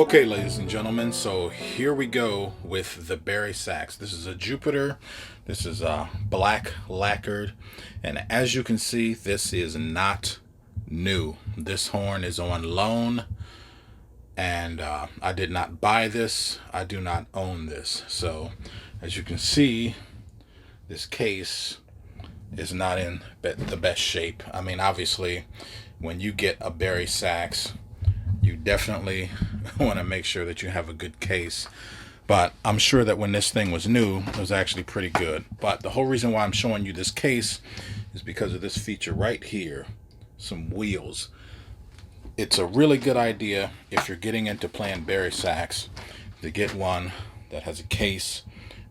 Okay, ladies and gentlemen, so here we go with the Bari sax. This is a Jupiter. This is black lacquered, and as you can see, this is not new. This horn is on loan, and I did not buy this. I do not own this. So as you can see, this case is not in the best shape. I mean, obviously, when you get a Bari sax, you definitely want to make sure that you have a good case. But I'm sure that when this thing was new, it was actually pretty good. But the whole reason why I'm showing you this case is because of this feature right here, some wheels. It's a really good idea if you're getting into playing Bari sax to get one that has a case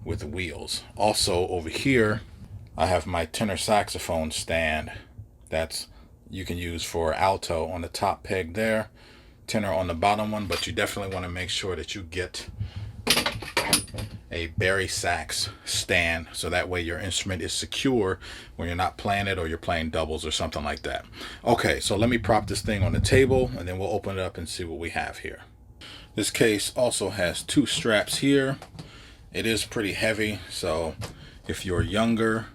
with wheels. Also over here, I have my tenor saxophone stand that's you can use for alto on the top peg there, tenor on the bottom one, but you definitely want to make sure that you get a Bari sax stand so that way your instrument is secure when you're not playing it or you're playing doubles or something like that. Okay, so let me prop this thing on the table and then we'll open it up and see what we have here. This case also has two straps here. It is pretty heavy, so if you're younger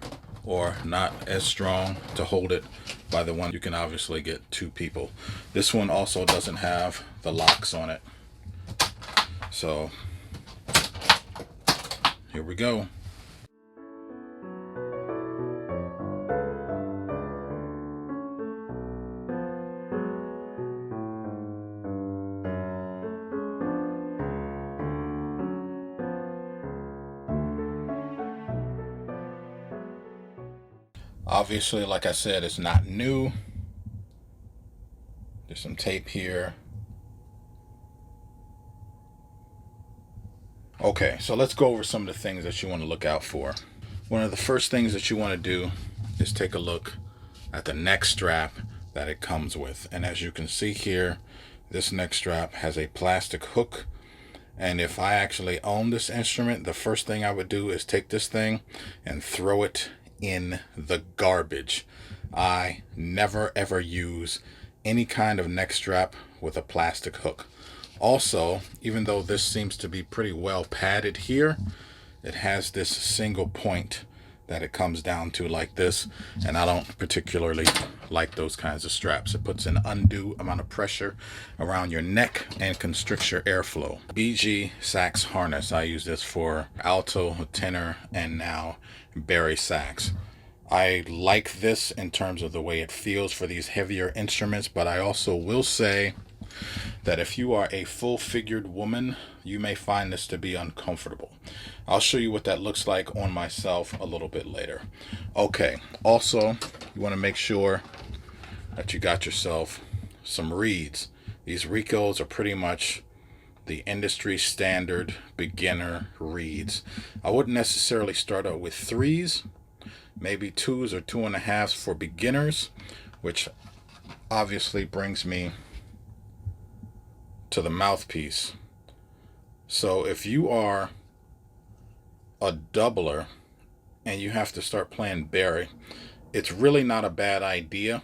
or not as strong to hold it by the one, you can obviously get two people. This one also doesn't have the locks on it. So here we go. Obviously, like I said, it's not new. There's some tape here. Okay, so let's go over some of the things that you want to look out for. One of the first things that you want to do is take a look at the neck strap that it comes with. And as you can see here, this neck strap has a plastic hook. And if I actually own this instrument, the first thing I would do is take this thing and throw it in the garbage. I never ever use any kind of neck strap with a plastic hook. Also, even though this seems to be pretty well padded here, it has this single point that it comes down to like this, and I don't particularly like those kinds of straps. It puts an undue amount of pressure around your neck and constricts your airflow. BG sax harness. I use this for alto, tenor, and now Bari sax. I like this in terms of the way it feels for these heavier instruments, but I also will say that if you are a full-figured woman, you may find this to be uncomfortable. I'll show you what that looks like on myself a little bit later. Okay, also, you want to make sure that you got yourself some reeds. These Ricos are pretty much the industry standard beginner reeds. I wouldn't necessarily start out with threes, maybe twos or 2.5s for beginners, which obviously brings me to the mouthpiece. So if you are a doubler and you have to start playing Bari, it's really not a bad idea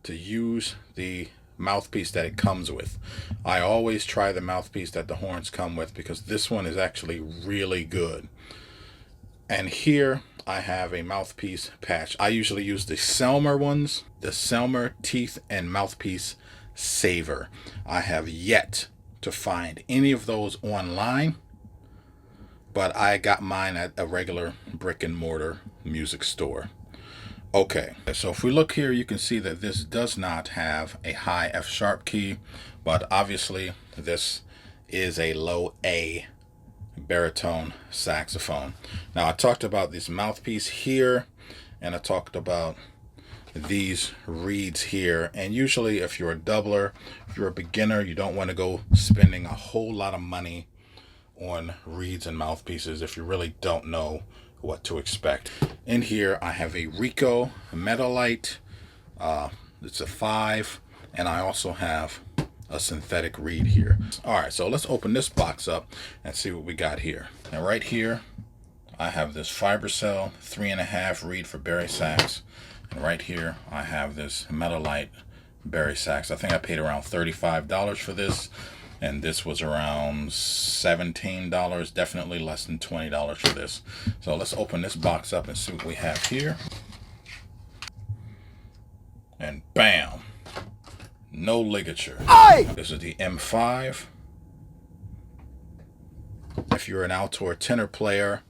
to use the mouthpiece that it comes with. I always try the mouthpiece that the horns come with because this one is actually really good. And here I have a mouthpiece patch. I usually use the Selmer ones, the Selmer teeth and mouthpiece saver. I have yet to find any of those online, but I got mine at a regular brick and mortar music store. Okay, so if we look here, you can see that this does not have a high F sharp key, but obviously this is a low A baritone saxophone. Now I talked about this mouthpiece here, and I talked about these reeds here, and usually if you're a doubler, if you're a beginner, you don't want to go spending a whole lot of money on reeds and mouthpieces if you really don't know what to expect. In here I have a Rico Metalite, it's a 5, and I also have a synthetic reed here. Alright, so let's open this box up and see what we got here. And right here I have this Fibercell 3.5 reed for Bari sax, and right here I have this Metalite Bari sax. I think I paid around $35 for this. and this was around $17, definitely less than $20 for this. So let's open this box up and see what we have here. And bam, no ligature. Aye! This is the M5. If you're an alto or tenor player,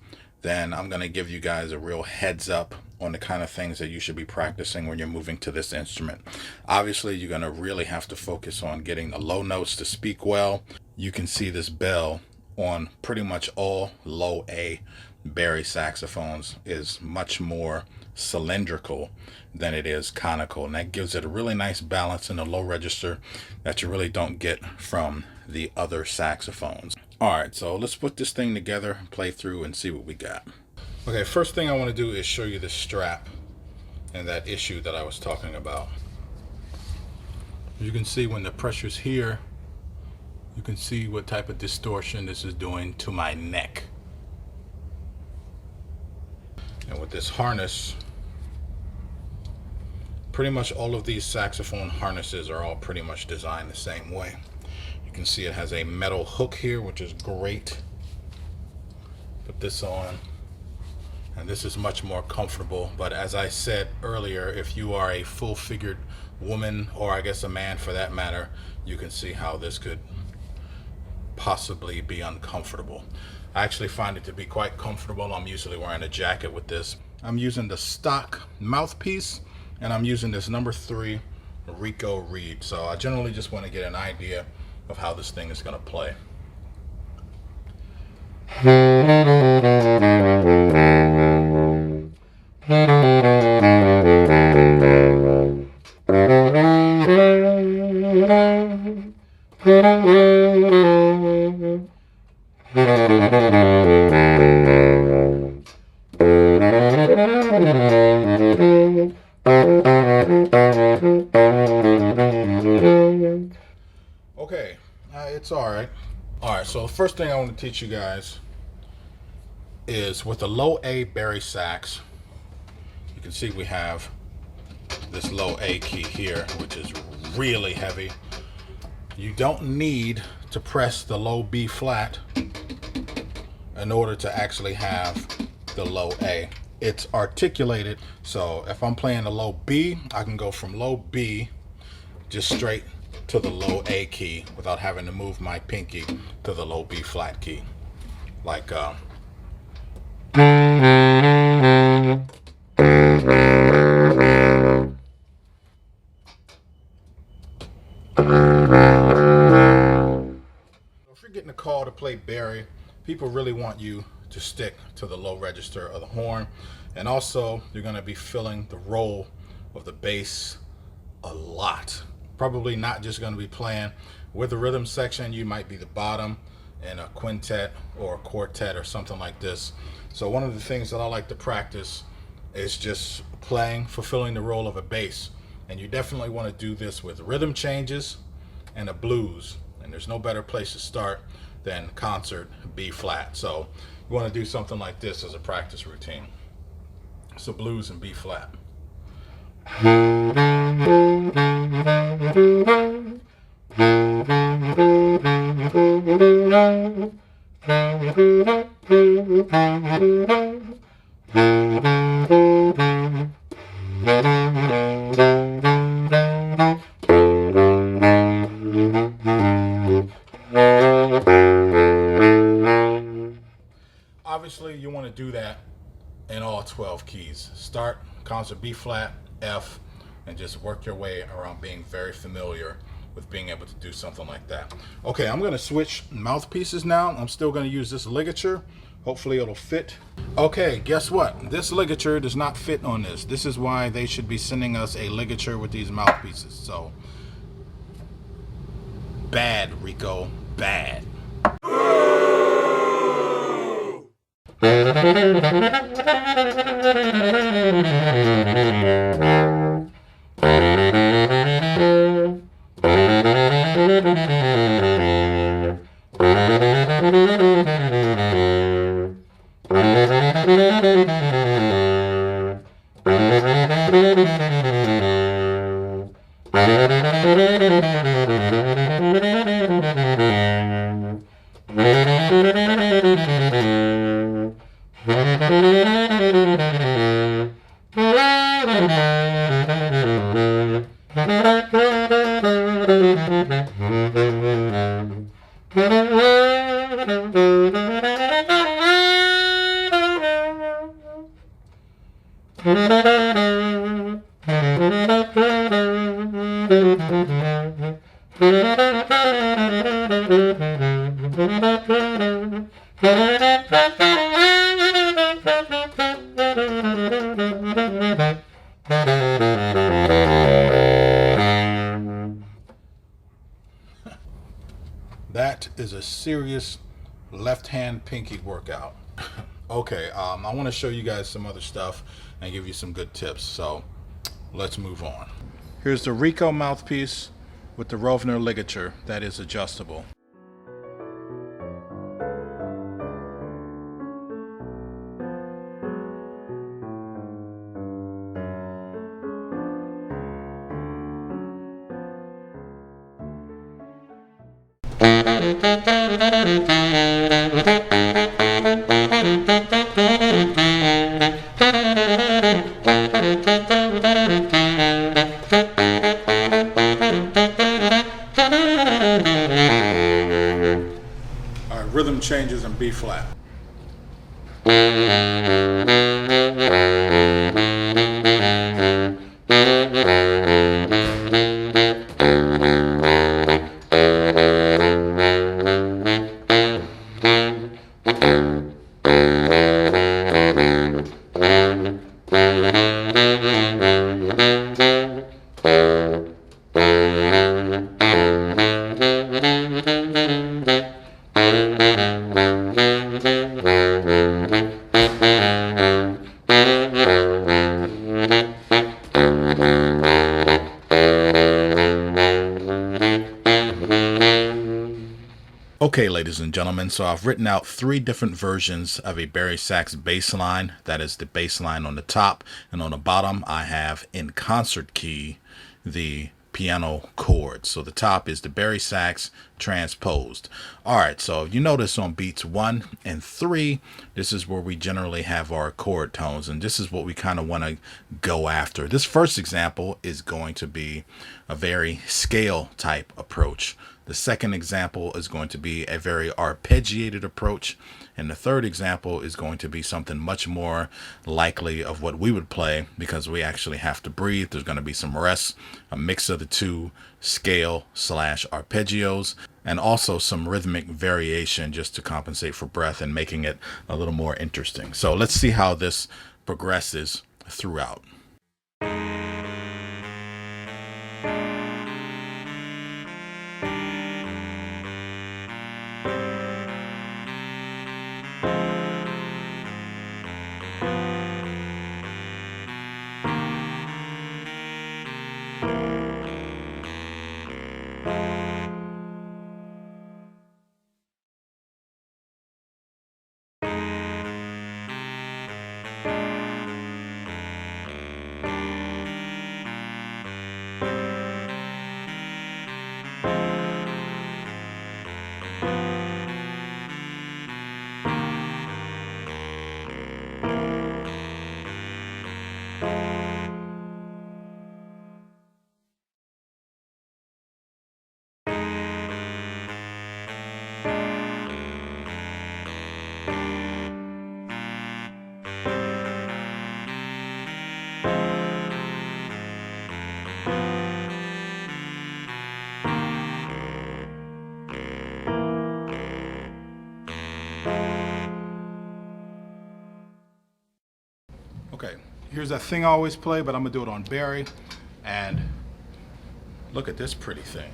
then I'm going to give you guys a real heads up on the kind of things that you should be practicing when you're moving to this instrument. Obviously, you're going to really have to focus on getting the low notes to speak well. You can see this bell on pretty much all low A Bari saxophones is much more cylindrical than it is conical, and that gives it a really nice balance in the low register that you really don't get from the other saxophones. Alright, so let's put this thing together, play through, and see what we got. Okay, first thing I want to do is show you the strap and that issue that I was talking about. You can see when the pressure's here, you can see what type of distortion this is doing to my neck. And with this harness, pretty much all of these saxophone harnesses are all pretty much designed the same way. You can see it has a metal hook here, which is great. Put this on, and this is much more comfortable. But as I said earlier, if you are a full-figured woman, or I guess a man for that matter, you can see how this could possibly be uncomfortable. I actually find it to be quite comfortable. I'm usually wearing a jacket with this. I'm using the stock mouthpiece, and I'm using this number 3 Rico reed. So I generally just want to get an idea of how this thing is going to play. Okay, it's alright. Alright, so the first thing I want to teach you guys is with the low A Bari sax. You can see we have this low A key here, which is really heavy. You don't need to press the low B flat in order to actually have the low A. It's articulated, so if I'm playing the low B, I can go from low B just straight to the low A key without having to move my pinky to the low B flat key. Like if you're getting a call to play Bari, people really want you to stick to the low register of the horn, and also you're going to be filling the role of the bass a lot. Probably not just going to be playing with the rhythm section. You might be the bottom in a quintet or a quartet or something like this. So one of the things that I like to practice is just playing, fulfilling the role of a bass. And you definitely want to do this with rhythm changes and a blues. And there's no better place to start than concert B flat. So you want to do something like this as a practice routine. So blues and B flat. Obviously, you want to do that in all 12 keys. Start concert B flat, F, and just work your way around being very familiar with being able to do something like that. Okay, I'm going to switch mouthpieces now. I'm still going to use this ligature. Hopefully it'll fit. Okay, guess what? This ligature does not fit on this. This is why they should be sending us a ligature with these mouthpieces. So, bad, Rico, bad. That is a serious left hand pinky workout. Okay, I want to show you guys some other stuff and give you some good tips. So let's move on. Here's the Rico mouthpiece with the Rovner ligature that is adjustable. All right, rhythm changes in B flat. Okay, ladies and gentlemen, so I've written out 3 different versions of a Bari sax bass line. That is the bass line on the top, and on the bottom I have in concert key the piano chords. So the top is the Bari sax transposed. All right, so you notice on beats 1 and 3, this is where we generally have our chord tones, and this is what we kind of want to go after. This first example is going to be a very scale type approach. The second example is going to be a very arpeggiated approach. And the third example is going to be something much more likely of what we would play, because we actually have to breathe. There's going to be some rest, a mix of the two, scale / arpeggios, and also some rhythmic variation just to compensate for breath and making it a little more interesting. So let's see how this progresses throughout. Okay, here's that thing I always play, but I'm gonna do it on Bari, and look at this pretty thing.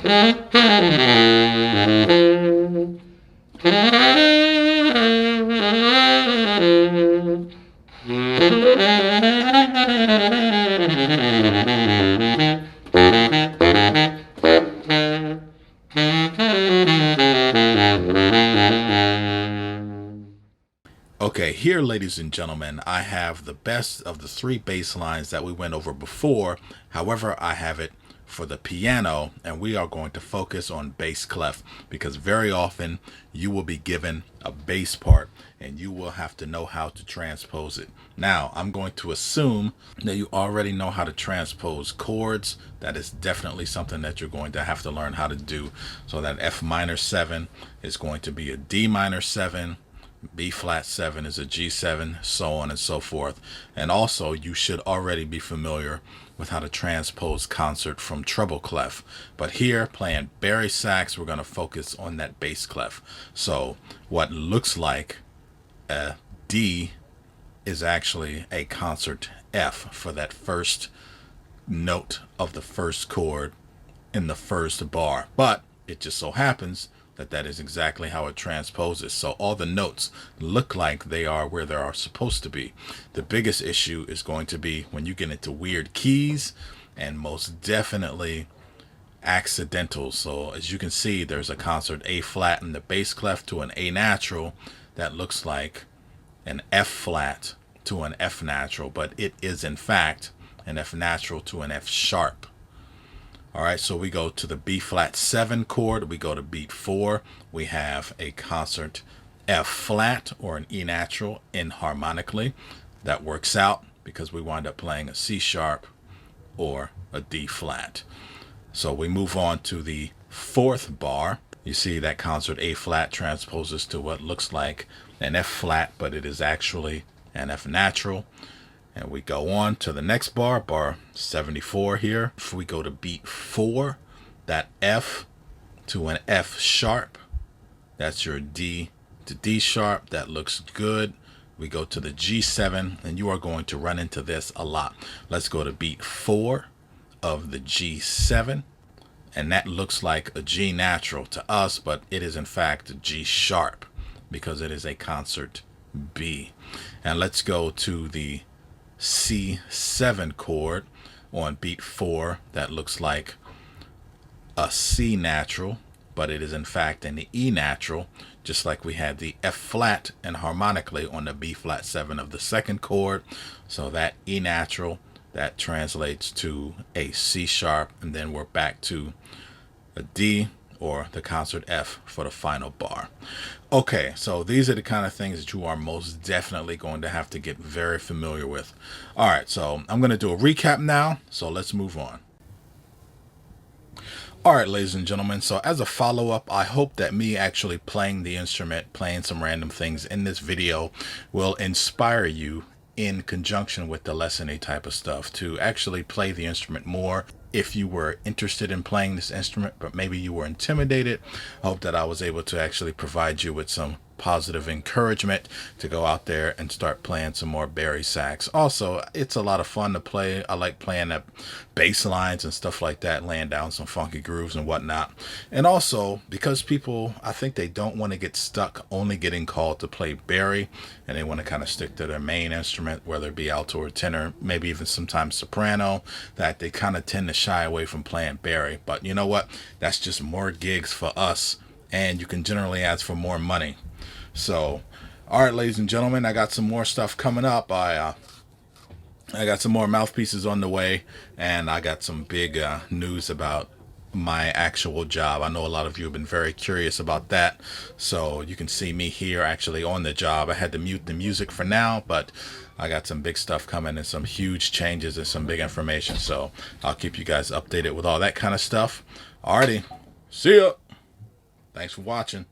Okay, here, ladies and gentlemen, I have the best of the three bass lines that we went over before. However, I have it for the piano, and we are going to focus on bass clef, because very often you will be given a bass part and you will have to know how to transpose it. Now, I'm going to assume that you already know how to transpose chords. That is definitely something that you're going to have to learn how to do. So that F minor 7 is going to be a D minor 7, B flat 7 is a G7, so on and so forth. And also, you should already be familiar with how to transpose concert from treble clef. But here, playing Bari sax, we're going to focus on that bass clef. So what looks like a D is actually a concert F for that first note of the first chord in the first bar. But it just so happens that that is exactly how it transposes. So all the notes look like they are where they are supposed to be. The biggest issue is going to be when you get into weird keys, and most definitely accidentals. So as you can see, there's a concert A flat in the bass clef to an A natural that looks like an F flat to an F natural, but it is in fact an F natural to an F sharp. All right, so we go to the B flat 7 chord, we go to beat 4, we have a concert F flat or an E natural inharmonically. That works out because we wind up playing a C sharp or a D flat. So we move on to the 4th bar. You see that concert A flat transposes to what looks like an F flat, but it is actually an F natural. And we go on to the next bar, bar 74 here. If we go to beat 4, that F to an F sharp, that's your D to D sharp. That looks good. We go to the G7, and you are going to run into this a lot. Let's go to beat 4 of the G7, and that looks like a G natural to us, but it is in fact a G sharp because it is a concert B. And let's go to the C7 chord on beat 4. That looks like a C natural, but it is in fact an E natural, just like we had the F flat and harmonically on the B flat 7 of the 2nd chord. So that E natural, that translates to a C sharp, and then we're back to a D or the concert F for the final bar. Okay, so these are the kind of things that you are most definitely going to have to get very familiar with. All right, so I'm going to do a recap now, so let's move on. All right, ladies and gentlemen, so as a follow-up, I hope that me actually playing the instrument, playing some random things in this video will inspire you in conjunction with the lesson-y type of stuff to actually play the instrument more. If you were interested in playing this instrument, but maybe you were intimidated, I hope that I was able to actually provide you with some positive encouragement to go out there and start playing some more Bari sax. Also, it's a lot of fun to play. I like playing the bass lines and stuff like that, laying down some funky grooves and whatnot. And also, because people, I think they don't want to get stuck only getting called to play Bari, and they want to kind of stick to their main instrument, whether it be alto or tenor, maybe even sometimes soprano, that they kind of tend to shy away from playing Bari. But you know what? That's just more gigs for us, and you can generally ask for more money. So, all right, ladies and gentlemen, I got some more stuff coming up. I got some more mouthpieces on the way, and I got some big news about my actual job. I know a lot of you have been very curious about that, so you can see me here actually on the job. I had to mute the music for now, but I got some big stuff coming and some huge changes and some big information, so I'll keep you guys updated with all that kind of stuff. Alrighty, see ya. Thanks for watching.